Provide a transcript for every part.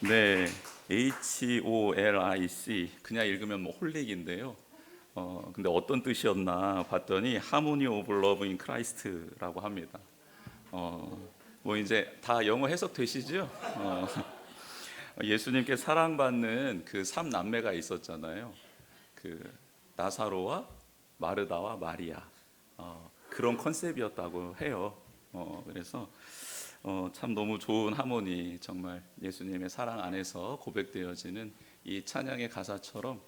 네, HOLIC 그냥 읽으면 뭐 홀릭인데요. 근데 어떤 뜻이었나 봤더니 하모니 오브 러브 인 크라이스트라고 합니다. 뭐 이제 다 영어 해석 되시죠? 예수님께 사랑받는 그 삼남매가 있었잖아요. 그 나사로와 마르다와 마리아. 그런 컨셉이었다고 해요. 그래서 참 너무 좋은 하모니, 정말 예수님의 사랑 안에서 고백되어지는 이 찬양의 가사처럼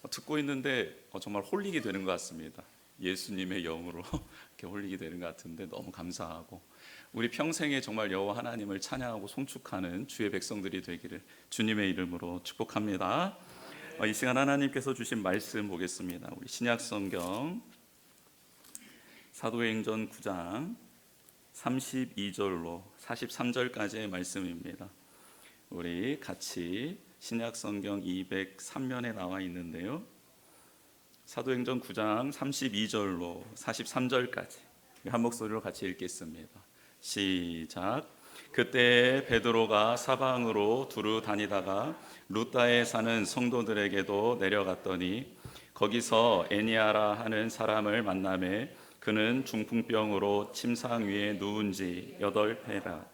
듣고 있는데 정말 홀리게 되는 것 같습니다. 예수님의 영으로 이렇게 홀리게 되는 것 같은데 너무 감사하고, 우리 평생에 정말 여호와 하나님을 찬양하고 송축하는 주의 백성들이 되기를 주님의 이름으로 축복합니다. 이 시간 하나님께서 주신 말씀 보겠습니다. 우리 신약 성경 사도행전 9장 32절로 43절까지의 말씀입니다. 우리 같이 신약 성경 203면에 나와 있는데요. 사도행전 9장 32절로 43절까지 한 목소리로 같이 읽겠습니다. 시작. 그때 베드로가 사방으로 두루 다니다가 루다에 사는 성도들에게도 내려갔더니 거기서 애니아라 하는 사람을 만나매 그는 중풍병으로 침상 위에 누운 지 8회라.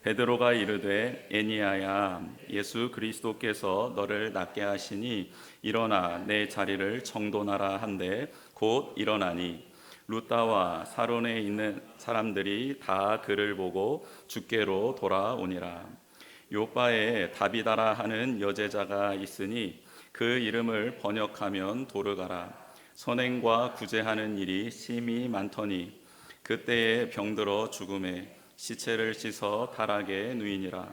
베드로가 이르되 애니아야, 예수 그리스도께서 너를 낫게 하시니 일어나 내 자리를 정돈하라 한데 곧 일어나니 루다와 사론에 있는 사람들이 다 그를 보고 주께로 돌아오니라. 요바에 다비다라 하는 여제자가 있으니 그 이름을 번역하면 도르가라. 선행과 구제하는 일이 심히 많더니 그때에 병들어 죽음에 시체를 씻어 타락에 누이니라.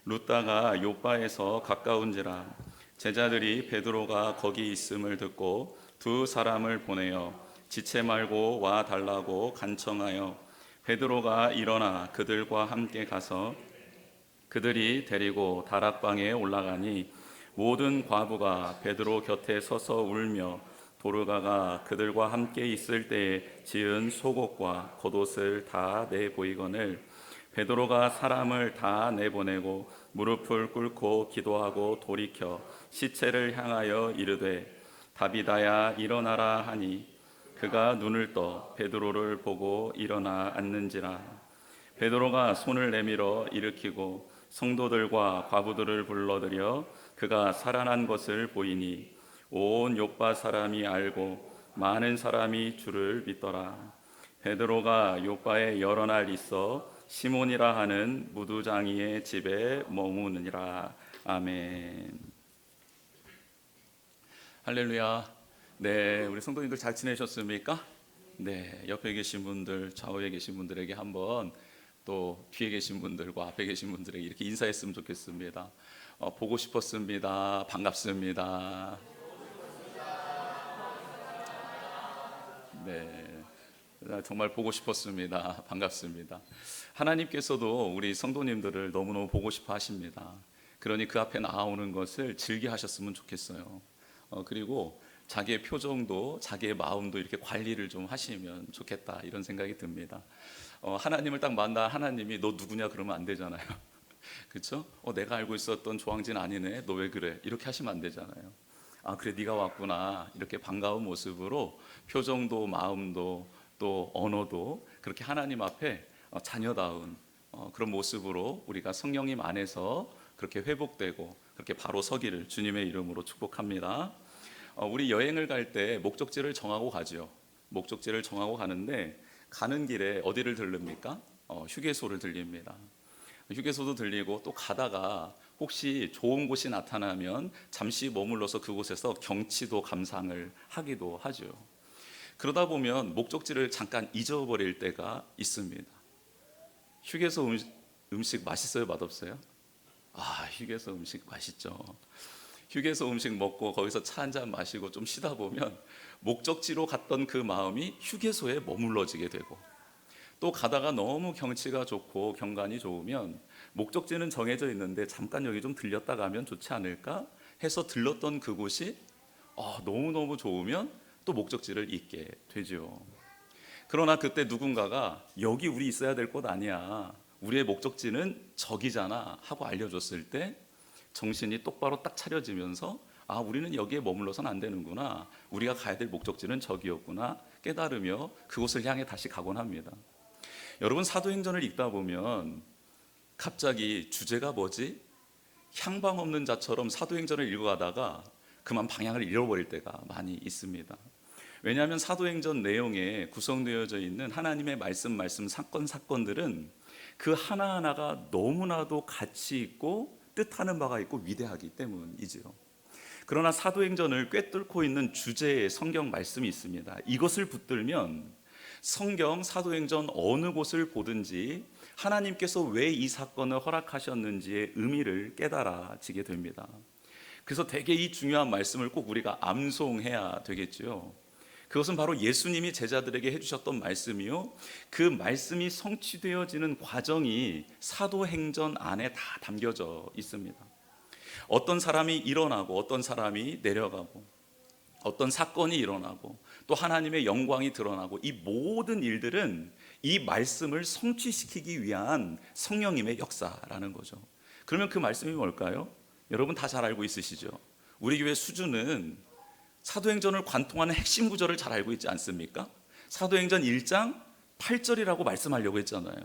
루다가 요바에서 가까운지라. 제자들이 베드로가 거기 있음을 듣고 두 사람을 보내어 지체 말고 와 달라고 간청하여 베드로가 일어나 그들과 함께 가서 그들이 데리고 다락방에 올라가니 모든 과부가 베드로 곁에 서서 울며 도르가가 그들과 함께 있을 때에 지은 속옷과 겉옷을 다 내보이거늘 베드로가 사람을 다 내보내고 무릎을 꿇고 기도하고 돌이켜 시체를 향하여 이르되 다비다야 일어나라 하니 그가 눈을 떠 베드로를 보고 일어나 앉는지라. 베드로가 손을 내밀어 일으키고 성도들과 과부들을 불러들여 그가 살아난 것을 보이니 온 요빠 사람이 알고 많은 사람이 주를 믿더라. 베드로가 요빠에 여러 날 있어 시몬이라 하는 무두장이의 집에 머무느니라. 아멘. 할렐루야. 네, 우리 성도님들 잘 지내셨습니까? 네, 옆에 계신 분들, 좌우에 계신 분들에게 한번, 또 뒤에 계신 분들과 앞에 계신 분들에게 이렇게 인사했으면 좋겠습니다. 보고 싶었습니다. 반갑습니다. 네, 정말 보고 싶었습니다. 반갑습니다. 하나님께서도 우리 성도님들을 너무너무 보고 싶어 하십니다. 그러니 그 앞에 나오는 것을 즐겨 하셨으면 좋겠어요. 그리고 자기의 표정도 자기의 마음도 이렇게 관리를 좀 하시면 좋겠다, 이런 생각이 듭니다. 하나님을 딱 만나 하나님이 너 누구냐 그러면 안 되잖아요. 그렇죠? 내가 알고 있었던 조항진 아니네, 너 왜 그래, 이렇게 하시면 안 되잖아요. 아 그래 네가 왔구나, 이렇게 반가운 모습으로 표정도 마음도 또 언어도 그렇게 하나님 앞에 자녀다운 그런 모습으로 우리가 성령님 안에서 그렇게 회복되고 그렇게 바로 서기를 주님의 이름으로 축복합니다. 우리 여행을 갈 때 목적지를 정하고 가죠. 목적지를 정하고 가는데 가는 길에 어디를 들릅니까? 휴게소를 들립니다. 휴게소도 들리고 또 가다가 혹시 좋은 곳이 나타나면 잠시 머물러서 그곳에서 경치도 감상을 하기도 하죠. 그러다 보면 목적지를 잠깐 잊어버릴 때가 있습니다. 휴게소 음식 맛있어요, 맛없어요? 휴게소 음식 맛있죠. 휴게소 음식 먹고 거기서 차 한잔 마시고 좀 쉬다 보면 목적지로 갔던 그 마음이 휴게소에 머물러지게 되고, 또 가다가 너무 경치가 좋고 경관이 좋으면 목적지는 정해져 있는데 잠깐 여기 좀 들렸다 가면 좋지 않을까 해서 들렀던 그곳이 너무너무 좋으면 또 목적지를 잊게 되죠. 그러나 그때 누군가가 여기 우리 있어야 될 곳 아니야, 우리의 목적지는 저기잖아 하고 알려줬을 때 정신이 똑바로 딱 차려지면서 우리는 여기에 머물러서는 안 되는구나, 우리가 가야 될 목적지는 저기였구나 깨달으며 그곳을 향해 다시 가곤 합니다. 여러분, 사도행전을 읽다 보면 갑자기 주제가 뭐지? 향방 없는 자처럼 사도행전을 읽어가다가 그만 방향을 잃어버릴 때가 많이 있습니다. 왜냐하면 사도행전 내용에 구성되어져 있는 하나님의 말씀 사건들은 그 하나하나가 너무나도 가치 있고 뜻하는 바가 있고 위대하기 때문이지요. 그러나 사도행전을 꿰뚫고 있는 주제의 성경 말씀이 있습니다. 이것을 붙들면 성경 사도행전 어느 곳을 보든지 하나님께서 왜 이 사건을 허락하셨는지의 의미를 깨달아지게 됩니다. 그래서 되게 이 중요한 말씀을 꼭 우리가 암송해야 되겠죠. 그것은 바로 예수님이 제자들에게 해주셨던 말씀이요, 그 말씀이 성취되어지는 과정이 사도행전 안에 다 담겨져 있습니다. 어떤 사람이 일어나고 어떤 사람이 내려가고 어떤 사건이 일어나고 또 하나님의 영광이 드러나고, 이 모든 일들은 이 말씀을 성취시키기 위한 성령님의 역사라는 거죠. 그러면 그 말씀이 뭘까요? 여러분 다 잘 알고 있으시죠? 우리 교회 수준은 사도행전을 관통하는 핵심 구절을 잘 알고 있지 않습니까? 사도행전 1장 8절이라고 말씀하려고 했잖아요.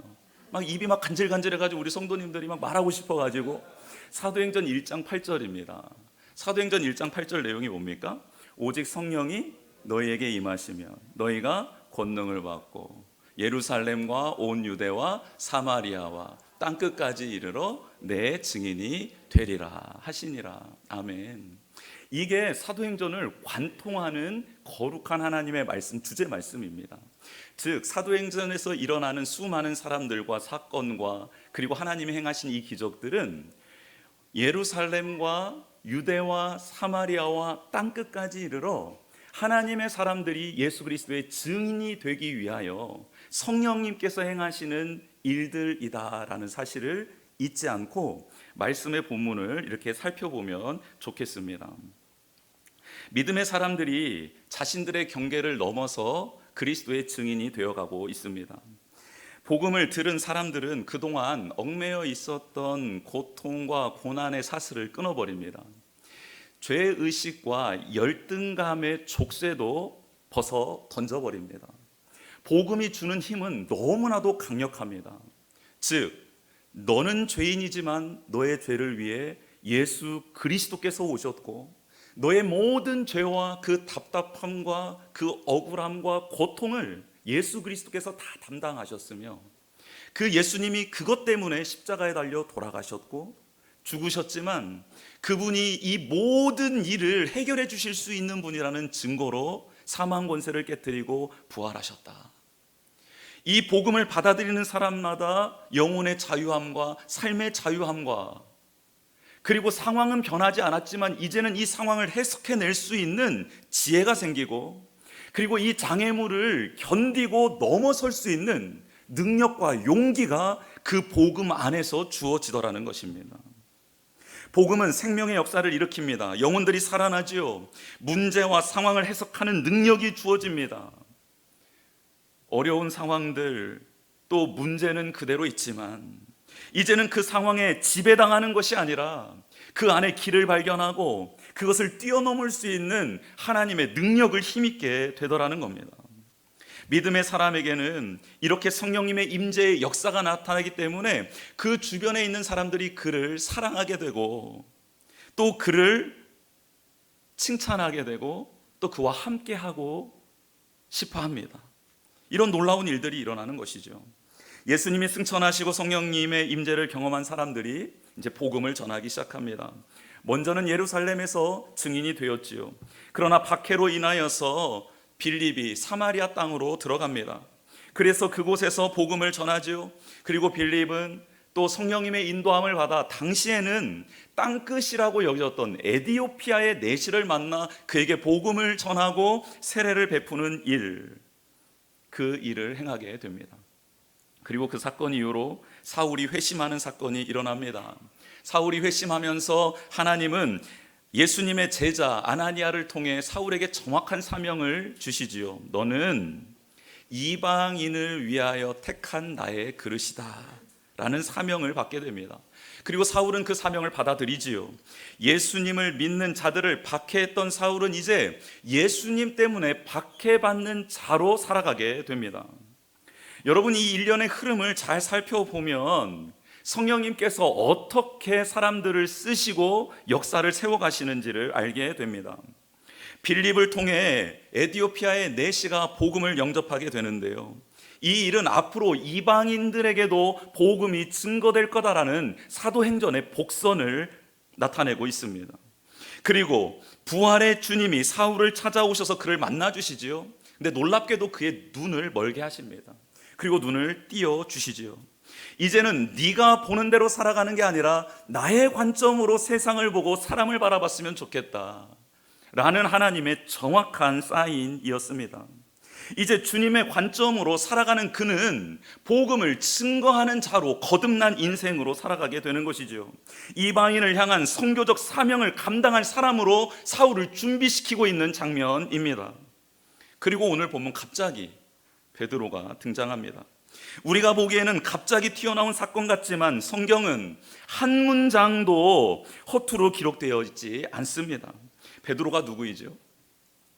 막 입이 막 간질간질해가지고 우리 성도님들이 막 말하고 싶어가지고 사도행전 1장 8절입니다. 사도행전 1장 8절 내용이 뭡니까? 오직 성령이 너희에게 임하시면 너희가 권능을 받고 예루살렘과 온 유대와 사마리아와 땅끝까지 이르러 내 증인이 되리라 하시니라. 아멘. 이게 사도행전을 관통하는 거룩한 하나님의 말씀, 주제 말씀입니다. 즉 사도행전에서 일어나는 수많은 사람들과 사건과 그리고 하나님이 행하신 이 기적들은 예루살렘과 유대와 사마리아와 땅끝까지 이르러 하나님의 사람들이 예수 그리스도의 증인이 되기 위하여 성령님께서 행하시는 일들이다라는 사실을 잊지 않고 말씀의 본문을 이렇게 살펴보면 좋겠습니다. 믿음의 사람들이 자신들의 경계를 넘어서 그리스도의 증인이 되어가고 있습니다. 복음을 들은 사람들은 그동안 얽매여 있었던 고통과 고난의 사슬을 끊어버립니다. 죄의식과 열등감의 족쇄도 벗어 던져버립니다. 복음이 주는 힘은 너무나도 강력합니다. 즉, 너는 죄인이지만 너의 죄를 위해 예수 그리스도께서 오셨고 너의 모든 죄와 그 답답함과 그 억울함과 고통을 예수 그리스도께서 다 담당하셨으며, 그 예수님이 그것 때문에 십자가에 달려 돌아가셨고 죽으셨지만 그분이 이 모든 일을 해결해 주실 수 있는 분이라는 증거로 사망 권세를 깨뜨리고 부활하셨다. 이 복음을 받아들이는 사람마다 영혼의 자유함과 삶의 자유함과 그리고 상황은 변하지 않았지만 이제는 이 상황을 해석해낼 수 있는 지혜가 생기고, 그리고 이 장애물을 견디고 넘어설 수 있는 능력과 용기가 그 복음 안에서 주어지더라는 것입니다. 복음은 생명의 역사를 일으킵니다. 영혼들이 살아나지요. 문제와 상황을 해석하는 능력이 주어집니다. 어려운 상황들, 또 문제는 그대로 있지만 이제는 그 상황에 지배당하는 것이 아니라 그 안에 길을 발견하고 그것을 뛰어넘을 수 있는 하나님의 능력을 힘있게 되더라는 겁니다. 믿음의 사람에게는 이렇게 성령님의 임재의 역사가 나타나기 때문에 그 주변에 있는 사람들이 그를 사랑하게 되고 또 그를 칭찬하게 되고 또 그와 함께하고 싶어 합니다. 이런 놀라운 일들이 일어나는 것이죠. 예수님이 승천하시고 성령님의 임재를 경험한 사람들이 이제 복음을 전하기 시작합니다. 먼저는 예루살렘에서 증인이 되었지요. 그러나 박해로 인하여서 빌립이 사마리아 땅으로 들어갑니다. 그래서 그곳에서 복음을 전하지요. 그리고 빌립은 또 성령님의 인도함을 받아 당시에는 땅끝이라고 여겨졌던 에디오피아의 내시를 만나 그에게 복음을 전하고 세례를 베푸는 일, 그 일을 행하게 됩니다. 그리고 그 사건 이후로 사울이 회심하는 사건이 일어납니다. 사울이 회심하면서 하나님은 예수님의 제자 아나니아를 통해 사울에게 정확한 사명을 주시지요. 너는 이방인을 위하여 택한 나의 그릇이다 라는 사명을 받게 됩니다. 그리고 사울은 그 사명을 받아들이지요. 예수님을 믿는 자들을 박해했던 사울은 이제 예수님 때문에 박해받는 자로 살아가게 됩니다. 여러분, 이 일련의 흐름을 잘 살펴보면 성령님께서 어떻게 사람들을 쓰시고 역사를 세워가시는지를 알게 됩니다. 빌립을 통해 에티오피아의 내시가 복음을 영접하게 되는데요, 이 일은 앞으로 이방인들에게도 복음이 증거될 거다라는 사도행전의 복선을 나타내고 있습니다. 그리고 부활의 주님이 사울을 찾아오셔서 그를 만나 주시지요. 근데 놀랍게도 그의 눈을 멀게 하십니다. 그리고 눈을 띄어 주시지요. 이제는 네가 보는 대로 살아가는 게 아니라 나의 관점으로 세상을 보고 사람을 바라봤으면 좋겠다 라는 하나님의 정확한 사인이었습니다. 이제 주님의 관점으로 살아가는 그는 복음을 증거하는 자로 거듭난 인생으로 살아가게 되는 것이죠. 이방인을 향한 선교적 사명을 감당할 사람으로 사울을 준비시키고 있는 장면입니다. 그리고 오늘 보면 갑자기 베드로가 등장합니다. 우리가 보기에는 갑자기 튀어나온 사건 같지만 성경은 한 문장도 허투루 기록되어 있지 않습니다. 베드로가 누구이죠?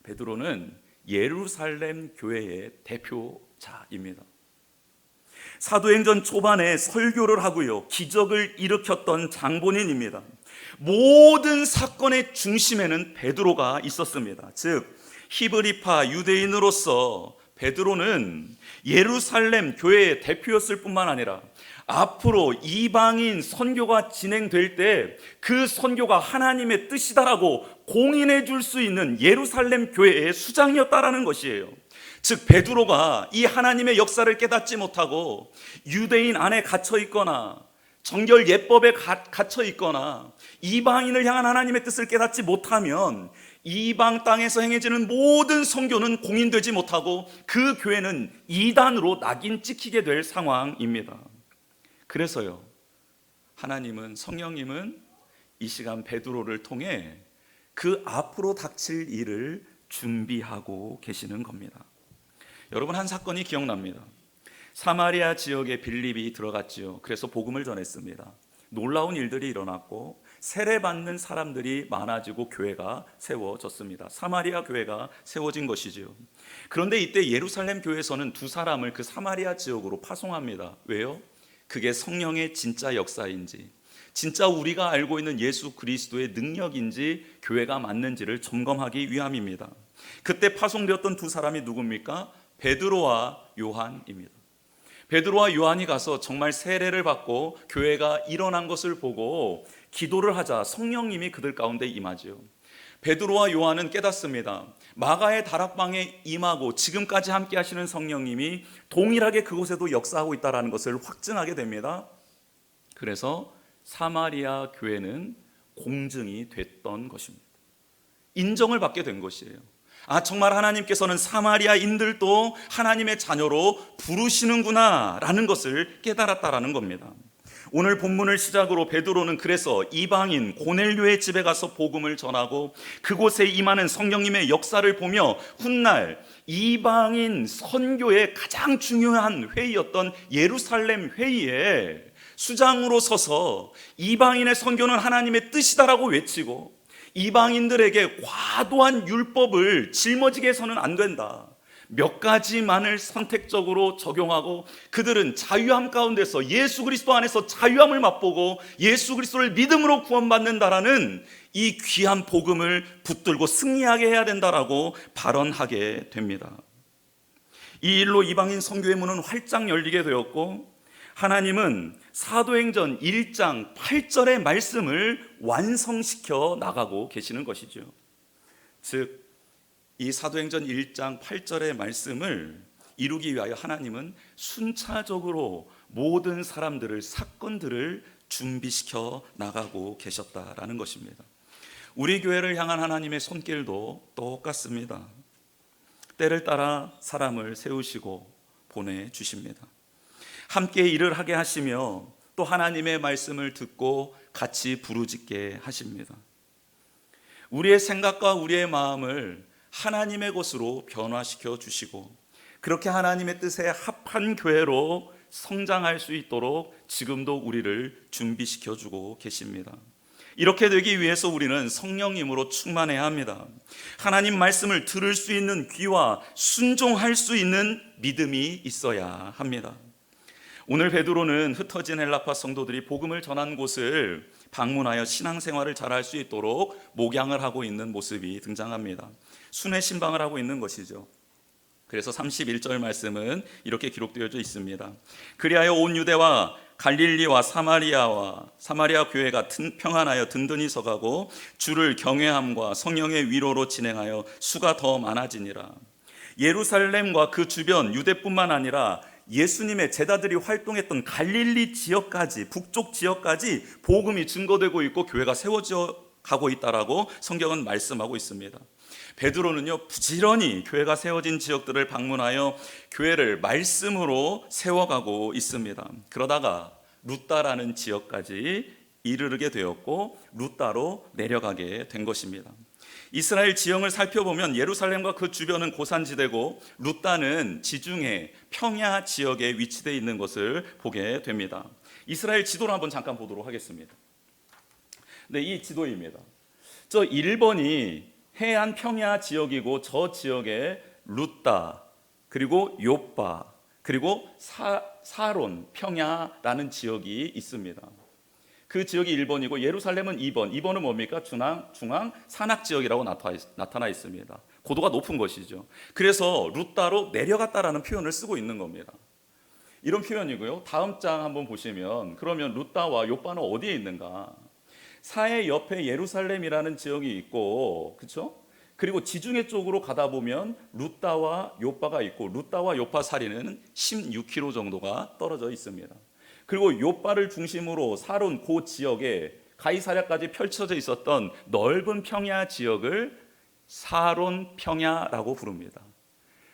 베드로는 예루살렘 교회의 대표자입니다. 사도행전 초반에 설교를 하고요, 기적을 일으켰던 장본인입니다. 모든 사건의 중심에는 베드로가 있었습니다. 즉 히브리파 유대인으로서 베드로는 예루살렘 교회의 대표였을 뿐만 아니라 앞으로 이방인 선교가 진행될 때 그 선교가 하나님의 뜻이다라고 공인해 줄 수 있는 예루살렘 교회의 수장이었다라는 것이에요. 즉 베드로가 이 하나님의 역사를 깨닫지 못하고 유대인 안에 갇혀 있거나 정결 예법에 갇혀 있거나 이방인을 향한 하나님의 뜻을 깨닫지 못하면 이방 땅에서 행해지는 모든 선교는 공인되지 못하고 그 교회는 이단으로 낙인 찍히게 될 상황입니다. 그래서요, 하나님은, 성령님은 이 시간 베드로를 통해 그 앞으로 닥칠 일을 준비하고 계시는 겁니다. 여러분, 한 사건이 기억납니다. 사마리아 지역에 빌립이 들어갔지요. 그래서 복음을 전했습니다. 놀라운 일들이 일어났고 세례받는 사람들이 많아지고 교회가 세워졌습니다. 사마리아 교회가 세워진 것이지요. 그런데 이때 예루살렘 교회에서는 두 사람을 그 사마리아 지역으로 파송합니다. 왜요? 그게 성령의 진짜 역사인지, 진짜 우리가 알고 있는 예수 그리스도의 능력인지 교회가 맞는지를 점검하기 위함입니다. 그때 파송되었던 두 사람이 누굽니까? 베드로와 요한입니다. 베드로와 요한이 가서 정말 세례를 받고 교회가 일어난 것을 보고 기도를 하자 성령님이 그들 가운데 임하지요. 베드로와 요한은 깨닫습니다. 마가의 다락방에 임하고 지금까지 함께 하시는 성령님이 동일하게 그곳에도 역사하고 있다는 것을 확증하게 됩니다. 그래서 사마리아 교회는 공증이 됐던 것입니다. 인정을 받게 된 것이에요. 아, 정말 하나님께서는 사마리아인들도 하나님의 자녀로 부르시는구나 라는 것을 깨달았다라는 겁니다. 오늘 본문을 시작으로 베드로는 그래서 이방인 고넬료의 집에 가서 복음을 전하고 그곳에 임하는 성령님의 역사를 보며 훗날 이방인 선교의 가장 중요한 회의였던 예루살렘 회의에 수장으로 서서 이방인의 선교는 하나님의 뜻이다라고 외치고 이방인들에게 과도한 율법을 짊어지게 해서는 안 된다, 몇 가지만을 선택적으로 적용하고 그들은 자유함 가운데서 예수 그리스도 안에서 자유함을 맛보고 예수 그리스도를 믿음으로 구원받는다라는 이 귀한 복음을 붙들고 승리하게 해야 된다라고 발언하게 됩니다. 이 일로 이방인 선교의 문은 활짝 열리게 되었고 하나님은 사도행전 1장 8절의 말씀을 완성시켜 나가고 계시는 것이죠. 즉 이 사도행전 1장 8절의 말씀을 이루기 위하여 하나님은 순차적으로 모든 사람들을, 사건들을 준비시켜 나가고 계셨다라는 것입니다. 우리 교회를 향한 하나님의 손길도 똑같습니다. 때를 따라 사람을 세우시고 보내주십니다. 함께 일을 하게 하시며 또 하나님의 말씀을 듣고 같이 부르짖게 하십니다. 우리의 생각과 우리의 마음을 하나님의 것으로 변화시켜 주시고 그렇게 하나님의 뜻에 합한 교회로 성장할 수 있도록 지금도 우리를 준비시켜주고 계십니다. 이렇게 되기 위해서 우리는 성령님으로 충만해야 합니다. 하나님 말씀을 들을 수 있는 귀와 순종할 수 있는 믿음이 있어야 합니다. 오늘 베드로는 흩어진 헬라파 성도들이 복음을 전한 곳을 방문하여 신앙생활을 잘할 수 있도록 목양을 하고 있는 모습이 등장합니다. 순회 신방을 하고 있는 것이죠. 그래서 31절 말씀은 이렇게 기록되어 있습니다. 그리하여 온 유대와 갈릴리와 사마리아 교회가 평안하여 든든히 서가고 주를 경외함과 성령의 위로로 진행하여 수가 더 많아지니라. 예루살렘과 그 주변 유대뿐만 아니라 예수님의 제자들이 활동했던 갈릴리 지역까지, 북쪽 지역까지 복음이 증거되고 있고 교회가 세워져 가고 있다라고 성경은 말씀하고 있습니다. 베드로는요, 부지런히 교회가 세워진 지역들을 방문하여 교회를 말씀으로 세워가고 있습니다. 그러다가 루따라는 지역까지 이르게 되었고 루따로 내려가게 된 것입니다. 이스라엘 지형을 살펴보면 예루살렘과 그 주변은 고산지대고 루따는 지중해 평야 지역에 위치되어 있는 것을 보게 됩니다. 이스라엘 지도를 한번 잠깐 보도록 하겠습니다. 네, 이 지도입니다. 저 1번이 해안 평야 지역이고 저 지역에 루따, 그리고 요빠, 그리고 사론 평야라는 지역이 있습니다. 그 지역이 1번이고 예루살렘은 2번. 2번은 뭡니까? 중앙 산악 지역이라고 나타나 있습니다. 고도가 높은 것이죠. 그래서 루따로 내려갔다라는 표현을 쓰고 있는 겁니다. 이런 표현이고요. 다음 장 한번 보시면 그러면 루따와 요빠는 어디에 있는가? 사해 옆에 예루살렘이라는 지역이 있고, 그렇죠? 그리고 지중해 쪽으로 가다 보면 루따와 요빠가 있고 루따와 요빠 사이는 16km 정도가 떨어져 있습니다. 그리고 요빠를 중심으로 사론 그 지역에 가이사랴까지 펼쳐져 있었던 넓은 평야 지역을 사론 평야라고 부릅니다.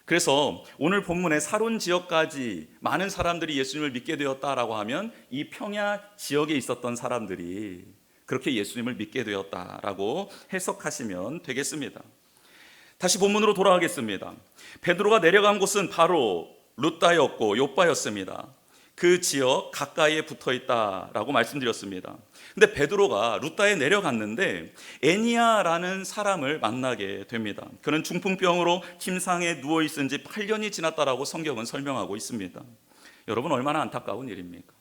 그래서 오늘 본문에 사론 지역까지 많은 사람들이 예수님을 믿게 되었다라고 하면 이 평야 지역에 있었던 사람들이 그렇게 예수님을 믿게 되었다라고 해석하시면 되겠습니다. 다시 본문으로 돌아가겠습니다. 베드로가 내려간 곳은 바로 루따였고 요빠였습니다. 그 지역 가까이에 붙어 있다라고 말씀드렸습니다. 근데 베드로가 루따에 내려갔는데 애니야라는 사람을 만나게 됩니다. 그는 중풍병으로 침상에 누워 있은 지 8년이 지났다라고 성경은 설명하고 있습니다. 여러분, 얼마나 안타까운 일입니까?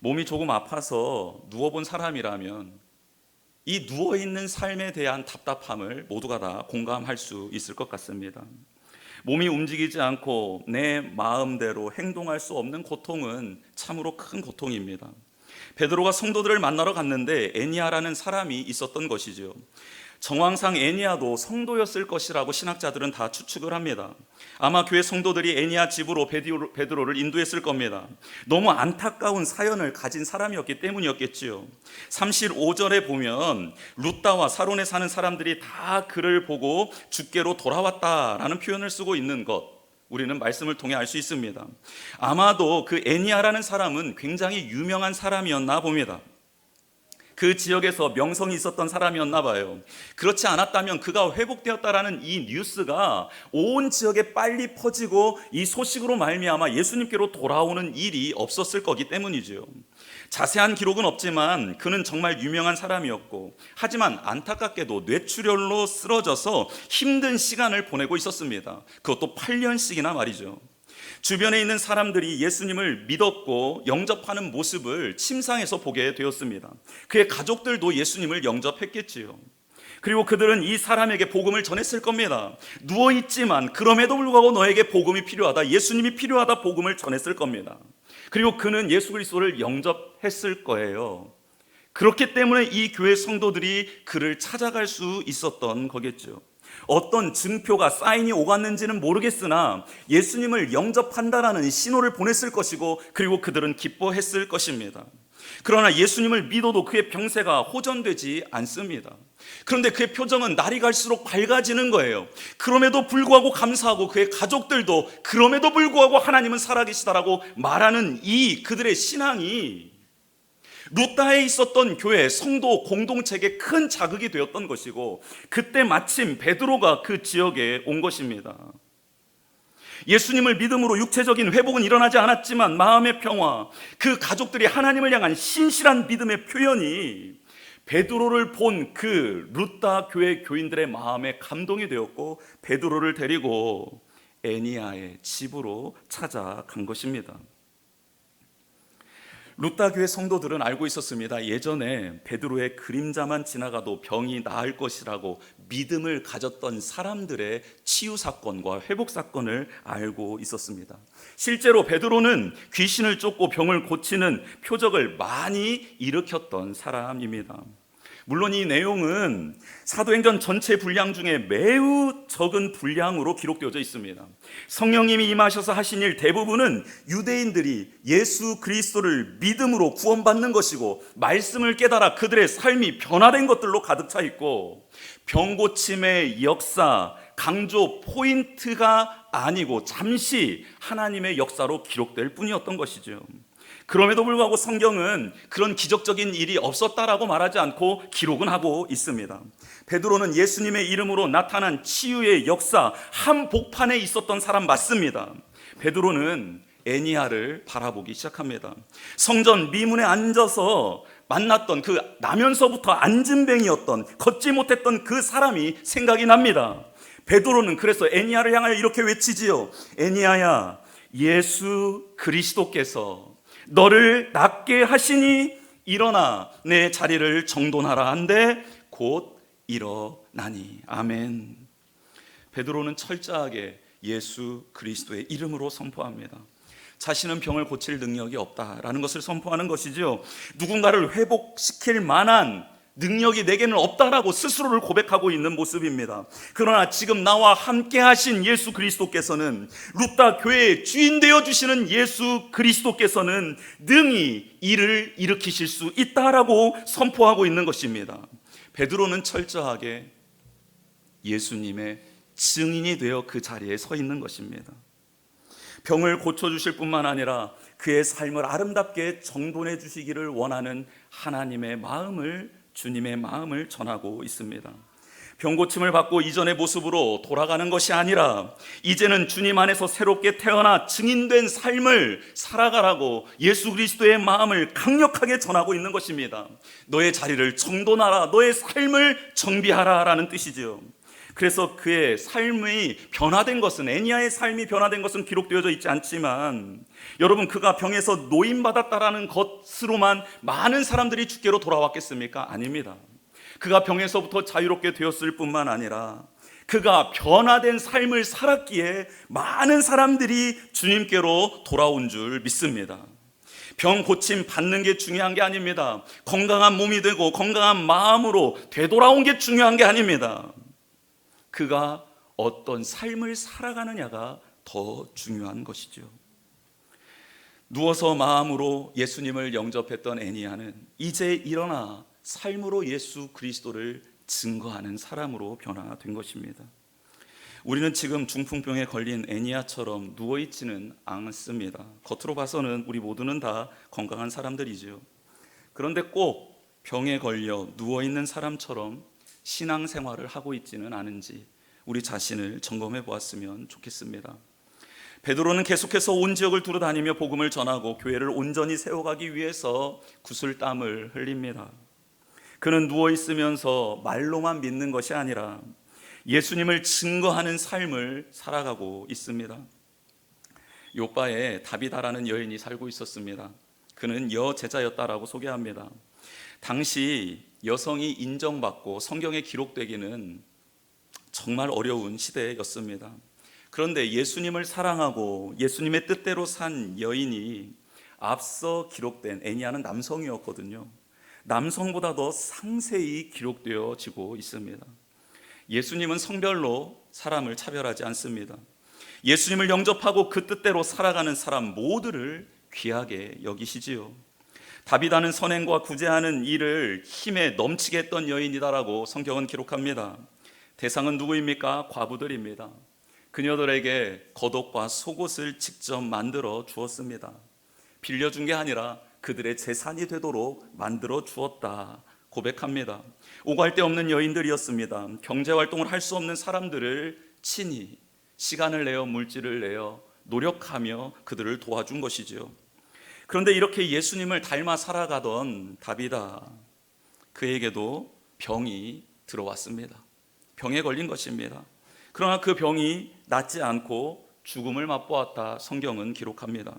몸이 조금 아파서 누워본 사람이라면 이 누워있는 삶에 대한 답답함을 모두가 다 공감할 수 있을 것 같습니다. 몸이 움직이지 않고 내 마음대로 행동할 수 없는 고통은 참으로 큰 고통입니다. 베드로가 성도들을 만나러 갔는데 애니야라는 사람이 있었던 것이죠. 정황상 애니야도 성도였을 것이라고 신학자들은 다 추측을 합니다. 아마 교회 성도들이 애니야 집으로 베드로를 인도했을 겁니다. 너무 안타까운 사연을 가진 사람이었기 때문이었겠지요. 35절에 보면 루따와 사론에 사는 사람들이 다 그를 보고 주께로 돌아왔다라는 표현을 쓰고 있는 것, 우리는 말씀을 통해 알 수 있습니다. 아마도 그 애니야라는 사람은 굉장히 유명한 사람이었나 봅니다. 그 지역에서 명성이 있었던 사람이었나 봐요. 그렇지 않았다면 그가 회복되었다라는 이 뉴스가 온 지역에 빨리 퍼지고 이 소식으로 말미암아 예수님께로 돌아오는 일이 없었을 거기 때문이죠. 자세한 기록은 없지만 그는 정말 유명한 사람이었고, 하지만 안타깝게도 뇌출혈로 쓰러져서 힘든 시간을 보내고 있었습니다. 그것도 8년씩이나 말이죠. 주변에 있는 사람들이 예수님을 믿었고 영접하는 모습을 침상에서 보게 되었습니다. 그의 가족들도 예수님을 영접했겠지요. 그리고 그들은 이 사람에게 복음을 전했을 겁니다. 누워있지만 그럼에도 불구하고 너에게 복음이 필요하다, 예수님이 필요하다, 복음을 전했을 겁니다. 그리고 그는 예수 그리스도를 영접했을 거예요. 그렇기 때문에 이 교회 성도들이 그를 찾아갈 수 있었던 거겠죠. 어떤 증표가 사인이 오갔는지는 모르겠으나 예수님을 영접한다라는 신호를 보냈을 것이고, 그리고 그들은 기뻐했을 것입니다. 그러나 예수님을 믿어도 그의 병세가 호전되지 않습니다. 그런데 그의 표정은 날이 갈수록 밝아지는 거예요. 그럼에도 불구하고 감사하고 그의 가족들도 그럼에도 불구하고 하나님은 살아계시다라고 말하는 이 그들의 신앙이 루따에 있었던 교회 성도 공동체에게 큰 자극이 되었던 것이고, 그때 마침 베드로가 그 지역에 온 것입니다. 예수님을 믿음으로 육체적인 회복은 일어나지 않았지만 마음의 평화, 그 가족들이 하나님을 향한 신실한 믿음의 표현이 베드로를 본 그 루다 교회 교인들의 마음에 감동이 되었고, 베드로를 데리고 에니야의 집으로 찾아간 것입니다. 루다 교회 성도들은 알고 있었습니다. 예전에 베드로의 그림자만 지나가도 병이 나을 것이라고 믿음을 가졌던 사람들의 치유 사건과 회복 사건을 알고 있었습니다. 실제로 베드로는 귀신을 쫓고 병을 고치는 표적을 많이 일으켰던 사람입니다. 물론 이 내용은 사도행전 전체 분량 중에 매우 적은 분량으로 기록되어져 있습니다. 성령님이 임하셔서 하신 일 대부분은 유대인들이 예수 그리스도를 믿음으로 구원받는 것이고, 말씀을 깨달아 그들의 삶이 변화된 것들로 가득 차 있고, 병고침의 역사, 강조 포인트가 아니고 잠시 하나님의 역사로 기록될 뿐이었던 것이죠. 그럼에도 불구하고 성경은 그런 기적적인 일이 없었다라고 말하지 않고 기록은 하고 있습니다. 베드로는 예수님의 이름으로 나타난 치유의 역사 한복판에 있었던 사람 맞습니다. 베드로는 에니야를 바라보기 시작합니다. 성전 미문에 앉아서 만났던 그 나면서부터 앉은뱅이였던, 걷지 못했던 그 사람이 생각이 납니다. 베드로는 그래서 에니야를 향하여 이렇게 외치지요. 에니야야, 예수 그리스도께서 너를 낫게 하시니 일어나 내 자리를 정돈하라 한데 곧 일어나니. 아멘. 베드로는 철저하게 예수 그리스도의 이름으로 선포합니다. 자신은 병을 고칠 능력이 없다라는 것을 선포하는 것이죠. 누군가를 회복시킬 만한 능력이 내게는 없다라고 스스로를 고백하고 있는 모습입니다. 그러나 지금 나와 함께 하신 예수 그리스도께서는, 루다 교회의 주인 되어 주시는 예수 그리스도께서는 능히 일을 일으키실 수 있다라고 선포하고 있는 것입니다. 베드로는 철저하게 예수님의 증인이 되어 그 자리에 서 있는 것입니다. 병을 고쳐주실 뿐만 아니라 그의 삶을 아름답게 정돈해 주시기를 원하는 하나님의 마음을, 주님의 마음을 전하고 있습니다. 병고침을 받고 이전의 모습으로 돌아가는 것이 아니라 이제는 주님 안에서 새롭게 태어나 증인된 삶을 살아가라고 예수 그리스도의 마음을 강력하게 전하고 있는 것입니다. 너의 자리를 정돈하라, 너의 삶을 정비하라 라는 뜻이죠. 그래서 그의 삶이 변화된 것은, 에니야의 삶이 변화된 것은 기록되어져 있지 않지만, 여러분, 그가 병에서 노임받았다라는 것으로만 많은 사람들이 주께로 돌아왔겠습니까? 아닙니다. 그가 병에서부터 자유롭게 되었을 뿐만 아니라 그가 변화된 삶을 살았기에 많은 사람들이 주님께로 돌아온 줄 믿습니다. 병 고침 받는 게 중요한 게 아닙니다. 건강한 몸이 되고 건강한 마음으로 되돌아온 게 중요한 게 아닙니다. 그가 어떤 삶을 살아가느냐가 더 중요한 것이죠. 누워서 마음으로 예수님을 영접했던 에니야는 이제 일어나 삶으로 예수 그리스도를 증거하는 사람으로 변화된 것입니다. 우리는 지금 중풍병에 걸린 에니야처럼 누워있지는 않습니다. 겉으로 봐서는 우리 모두는 다 건강한 사람들이죠. 그런데 꼭 병에 걸려 누워있는 사람처럼 신앙생활을 하고 있지는 않은지 우리 자신을 점검해 보았으면 좋겠습니다. 베드로는 계속해서 온 지역을 두루다니며 복음을 전하고 교회를 온전히 세워가기 위해서 구슬땀을 흘립니다. 그는 누워있으면서 말로만 믿는 것이 아니라 예수님을 증거하는 삶을 살아가고 있습니다. 요바에 다비다라는 여인이 살고 있었습니다. 그는 여제자였다라고 소개합니다. 당시 여성이 인정받고 성경에 기록되기는 정말 어려운 시대였습니다. 그런데 예수님을 사랑하고 예수님의 뜻대로 산 여인이 앞서 기록된, 에니야는 남성이었거든요. 남성보다 더 상세히 기록되어지고 있습니다. 예수님은 성별로 사람을 차별하지 않습니다. 예수님을 영접하고 그 뜻대로 살아가는 사람 모두를 귀하게 여기시지요. 다비다는 선행과 구제하는 일을 힘에 넘치게 했던 여인이다라고 성경은 기록합니다. 대상은 누구입니까? 과부들입니다. 그녀들에게 겉옷과 속옷을 직접 만들어 주었습니다. 빌려준 게 아니라 그들의 재산이 되도록 만들어 주었다 고백합니다. 오갈 데 없는 여인들이었습니다. 경제활동을 할 수 없는 사람들을 친히 시간을 내어 물질을 내어 노력하며 그들을 도와준 것이지요. 그런데 이렇게 예수님을 닮아 살아가던 다비다, 그에게도 병이 들어왔습니다. 병에 걸린 것입니다. 그러나 그 병이 낫지 않고 죽음을 맛보았다 성경은 기록합니다.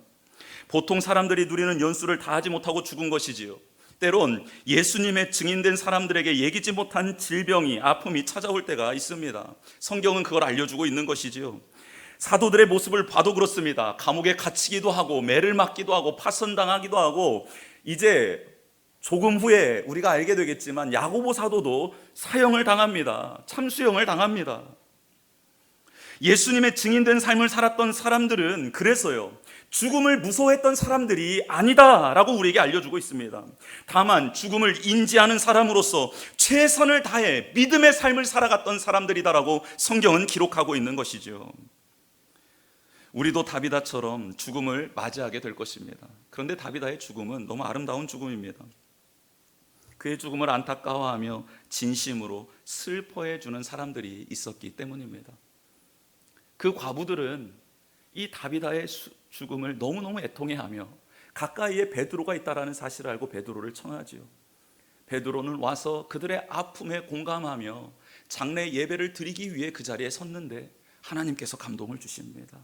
보통 사람들이 누리는 연수를 다하지 못하고 죽은 것이지요. 때론 예수님의 증인된 사람들에게 얘기지 못한 질병이, 아픔이 찾아올 때가 있습니다. 성경은 그걸 알려주고 있는 것이지요. 사도들의 모습을 봐도 그렇습니다. 감옥에 갇히기도 하고 매를 맞기도 하고 파선당하기도 하고, 이제 조금 후에 우리가 알게 되겠지만 야고보 사도도 사형을 당합니다. 참수형을 당합니다. 예수님의 증인된 삶을 살았던 사람들은 그래서요, 죽음을 무서워했던 사람들이 아니다라고 우리에게 알려주고 있습니다. 다만 죽음을 인지하는 사람으로서 최선을 다해 믿음의 삶을 살아갔던 사람들이다라고 성경은 기록하고 있는 것이죠. 우리도 다비다처럼 죽음을 맞이하게 될 것입니다. 그런데 다비다의 죽음은 너무 아름다운 죽음입니다. 그의 죽음을 안타까워하며 진심으로 슬퍼해 주는 사람들이 있었기 때문입니다. 그 과부들은 이 다비다의 죽음을 너무너무 애통해하며 가까이에 베드로가 있다는 사실을 알고 베드로를 청하지요. 베드로는 와서 그들의 아픔에 공감하며 장례 예배를 드리기 위해 그 자리에 섰는데 하나님께서 감동을 주십니다.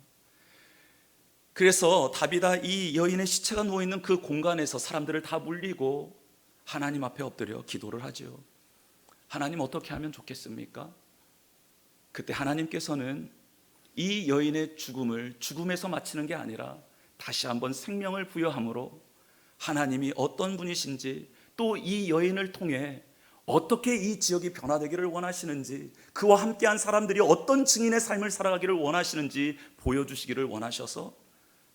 그래서 다비다, 이 여인의 시체가 누워있는 그 공간에서 사람들을 다 물리고 하나님 앞에 엎드려 기도를 하지요. 하나님, 어떻게 하면 좋겠습니까? 그때 하나님께서는 이 여인의 죽음을 죽음에서 마치는 게 아니라 다시 한번 생명을 부여함으로 하나님이 어떤 분이신지, 또 이 여인을 통해 어떻게 이 지역이 변화되기를 원하시는지, 그와 함께한 사람들이 어떤 증인의 삶을 살아가기를 원하시는지 보여주시기를 원하셔서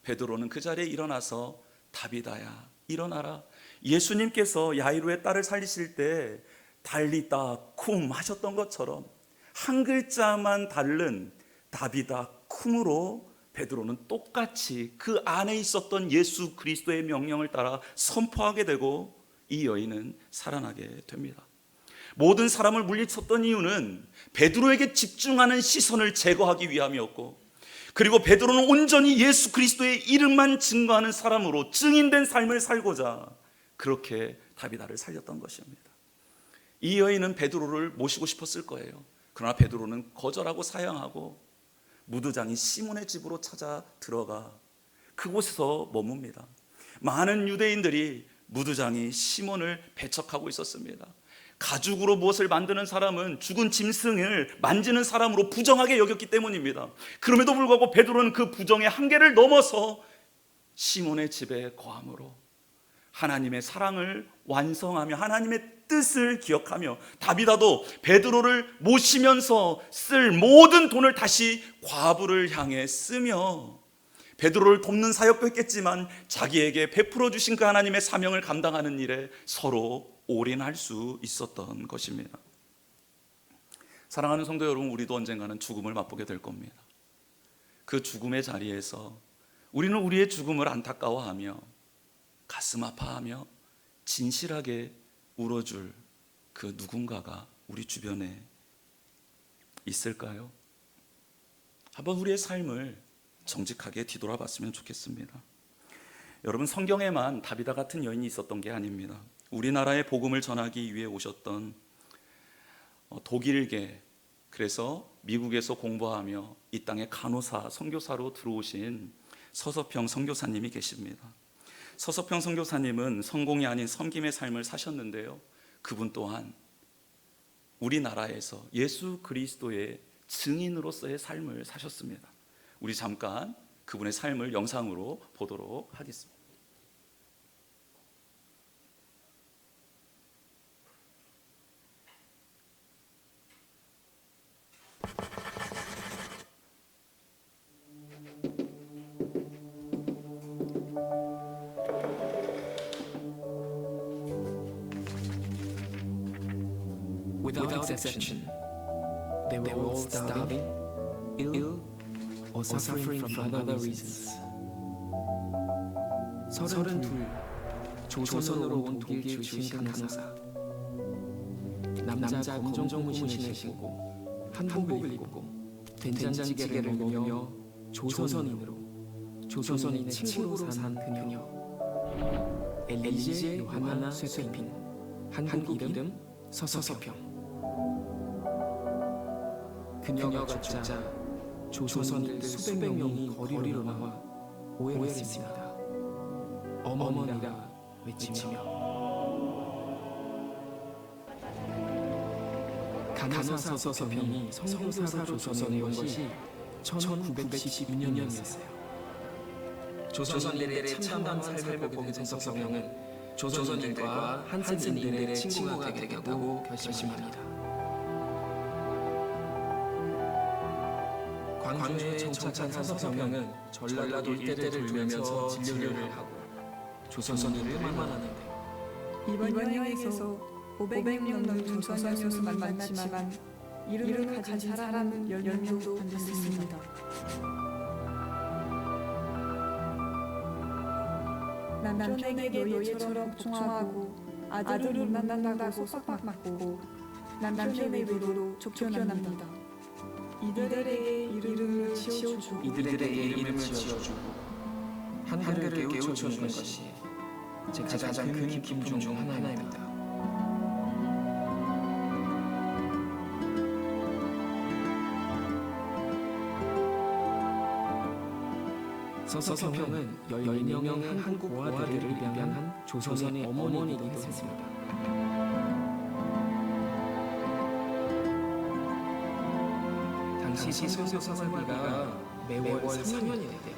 베드로는 그 자리에 일어나서 다비다야 일어나라. 예수님께서 야이로의 딸을 살리실 때 달리다 쿰 하셨던 것처럼 한 글자만 다른 다비다 쿰으로 베드로는 똑같이 그 안에 있었던 예수 그리스도의 명령을 따라 선포하게 되고 이 여인은 살아나게 됩니다. 모든 사람을 물리쳤던 이유는 베드로에게 집중하는 시선을 제거하기 위함이었고, 그리고 베드로는 온전히 예수 그리스도의 이름만 증거하는 사람으로 증인된 삶을 살고자 그렇게 다비다를 살렸던 것입니다. 이 여인은 베드로를 모시고 싶었을 거예요. 그러나 베드로는 거절하고 사양하고 무두장이 시몬의 집으로 찾아 들어가 그곳에서 머뭅니다. 많은 유대인들이 무두장이 시몬을 배척하고 있었습니다. 가죽으로 무엇을 만드는 사람은 죽은 짐승을 만지는 사람으로 부정하게 여겼기 때문입니다. 그럼에도 불구하고 베드로는 그 부정의 한계를 넘어서 시몬의 집에 거함으로 하나님의 사랑을 완성하며 하나님의 뜻을 기억하며, 다비다도 베드로를 모시면서 쓸 모든 돈을 다시 과부를 향해 쓰며 베드로를 돕는 사역도 했겠지만 자기에게 베풀어 주신 그 하나님의 사명을 감당하는 일에 서로 올인할 수 있었던 것입니다. 사랑하는 성도 여러분, 우리도 언젠가는 죽음을 맛보게 될 겁니다. 그 죽음의 자리에서 우리는 우리의 죽음을 안타까워하며 가슴 아파하며 진실하게 울어줄 그 누군가가 우리 주변에 있을까요? 한번 우리의 삶을 정직하게 뒤돌아봤으면 좋겠습니다. 여러분, 성경에만 다비다 같은 여인이 있었던 게 아닙니다. 우리나라에 복음을 전하기 위해 오셨던 독일계, 그래서 미국에서 공부하며 이 땅에 간호사, 선교사로 들어오신 서서평 선교사님이 계십니다. 서서평 선교사님은 성공이 아닌 섬김의 삶을 사셨는데요, 그분 또한 우리나라에서 예수 그리스도의 증인으로서의 삶을 사셨습니다. 우리 잠깐 그분의 삶을 영상으로 보도록 하겠습니다. Without exception, they were all starving, ill, or suffering from other reasons. 32. 조선으로 온 독일 출신 간호사. 남자 검정 고무신을 신고 한복을 입고 된장찌개를 먹으며 조선인의 친구로 산 그녀. 엘리제 요하나 쇠핑, 한국 이름 서서평. 그녀가 죽자 조선인들 수백 명이 거리로 나와 오해를 했습니다. 어머니라 외치며. 간호사 서서평이 선교사로 조선에 온 것이 1912년이었어요. 조선인들의 참담한 삶을 보게 된 서서평은 조선인들과 한센인들의 친구가 되겠다고 결심합니다. 광주에 정착한 서서평은 전라도 일대를 돌면서 진료를 하고 조선인들을 만나는데 이번 여행에서 500명 넘는 조선 교수만 만났지만 이름을 가진 사람은 10명도 안 됐습니다. 남편에게 노예처럼 복종하고 아들을 만난다고 속박받고 남편의 외도로 쫓겨납니다. 이들에게 이름을 지어주고 한글을 깨우쳐주는 것이 제 가장 큰 기쁨 중 하나입니다. 서서평은 14명의 한국 고아들을 입양한 조선의 어머니이기도 했습니다. 당시 선교사 생활비가 매월 3년이 되대.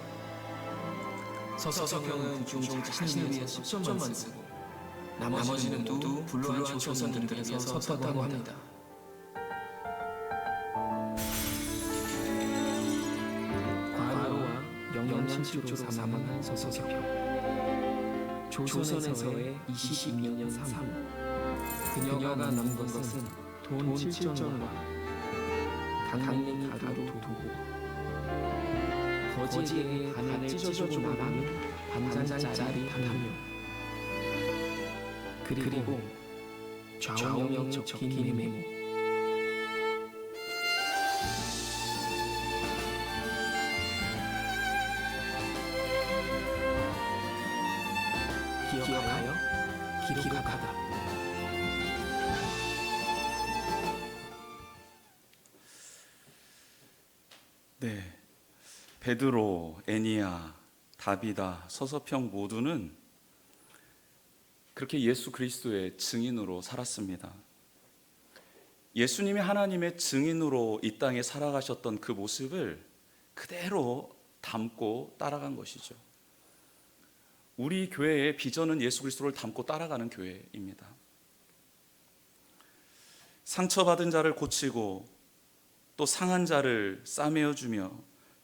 서서평은 그중 자신을 위해 10점만 쓰고 나머지는 모두 불우한 조선인들에서 섰다고 합니다. 과로와 영양실조로 사망한 서서평. 조선에서의 22년 삶. 그녀가 남은 것은 돈 7전과 강냉이 가루 도구, 거지에게 간을 찢어주고 나가는 반장짜리 담요, 그리고 좌우명이 적힌 메모. 기억하여 기록하다. 네, 베드로, 애니야, 다비다, 서서평 모두는 그렇게 예수 그리스도의 증인으로 살았습니다. 예수님이 하나님의 증인으로 이 땅에 살아가셨던 그 모습을 그대로 담고 따라간 것이죠. 우리 교회의 비전은 예수 그리스도를 담고 따라가는 교회입니다. 상처받은 자를 고치고 또 상한 자를 싸매어주며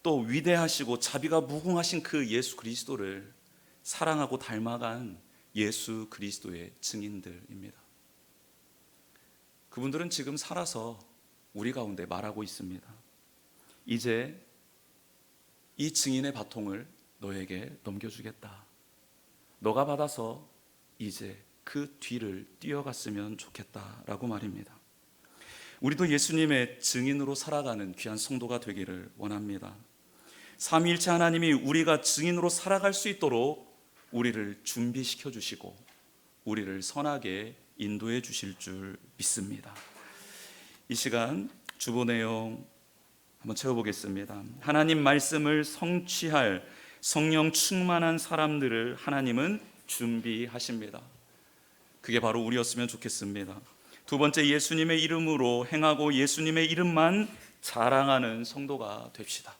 또 위대하시고 자비가 무궁하신 그 예수 그리스도를 사랑하고 닮아간 예수 그리스도의 증인들입니다. 그분들은 지금 살아서 우리 가운데 말하고 있습니다. 이제 이 증인의 바통을 너에게 넘겨주겠다. 너가 받아서 이제 그 뒤를 뛰어갔으면 좋겠다라고 말입니다. 우리도 예수님의 증인으로 살아가는 귀한 성도가 되기를 원합니다. 삼위일체 하나님이 우리가 증인으로 살아갈 수 있도록 우리를 준비시켜 주시고 우리를 선하게 인도해 주실 줄 믿습니다. 이 시간 주보 내용 한번 채워보겠습니다. 하나님 말씀을 성취할 성령 충만한 사람들을 하나님은 준비하십니다. 그게 바로 우리였으면 좋겠습니다. 두 번째, 예수님의 이름으로 행하고 예수님의 이름만 자랑하는 성도가 됩시다.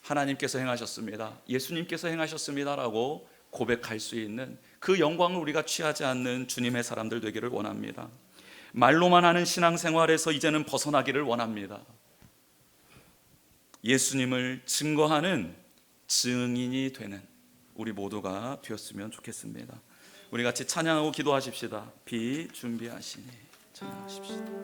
하나님께서 행하셨습니다, 예수님께서 행하셨습니다라고 고백할 수 있는 그 영광을 우리가 취하지 않는 주님의 사람들 되기를 원합니다. 말로만 하는 신앙생활에서 이제는 벗어나기를 원합니다. 예수님을 증거하는 증인이 되는 우리 모두가 되었으면 좋겠습니다. 우리 같이 찬양하고 기도하십시다. 비 준비하시니 찬양하십시다.